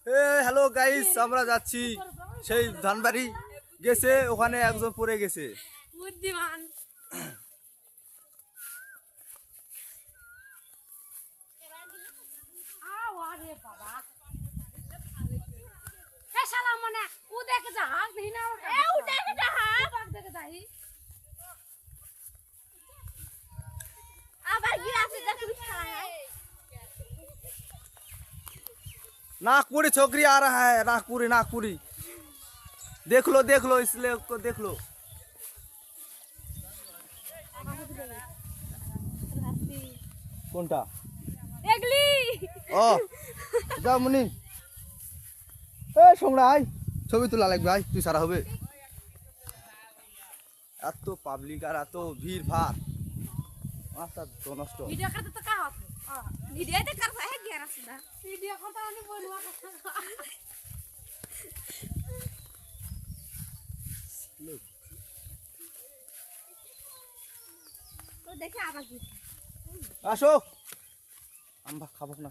Hello guys, আমরা যাচ্ছি সেই ধানবাড়ি গেছে, ওখানে একজন পড়ে গেছে। বুদ্ধিমান আরে বাবা এ শালা মনে ও দেখে যা হাক দেই না এ ও দেখে যা হাক দেখে যাই আবার গিরাছে দেখবি শালা नागपुरी छोकरी आ रहा है, नागपुरी नागपुरी। देख लो इसलिए को देख लो। কোনটা এগলি ও যাও মুনি, এ সোংরা আই, ছবি তোলা লাগবে, আই তুই সারা হবে। এত পাবলিক আর এত ভিড় ভাড়, মাথা তো নষ্ট। ভিডিও করতে তো কা হবে ভিডিও তে করতে হে গিয়া রাসদা ভিডিও করতে আমি বলবো তো দেখে আবার কি আসো, আমরা খাবো না।